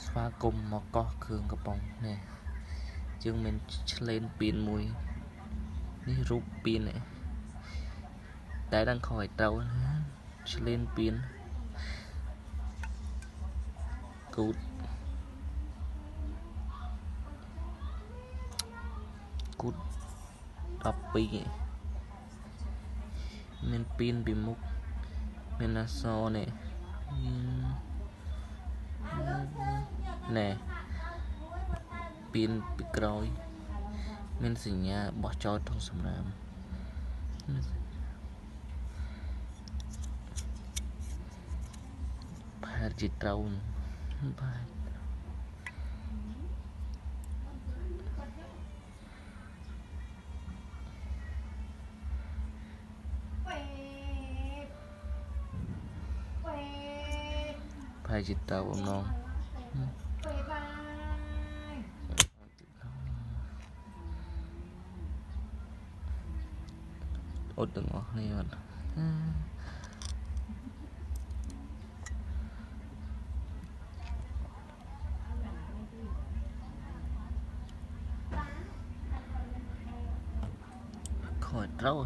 ស្វាគមន៍មកកោះគ្រឿងកំប៉ុងនេះជាងមានឆ្លេនពៀនមួយនេះរូបពៀននេះតែđang khỏi trâuឆ្លេនពៀនគូត12មានពៀនពីមុខមានអសនេះណែពៀនពីក្រោយមានសញ្ញាបោះចោលក្នុងសំរាមផែនជាត្រូវផែនផែនជាត្រូវអំណងអត់ទាំងអស់នេះអត់ខ້ອຍត្រូវ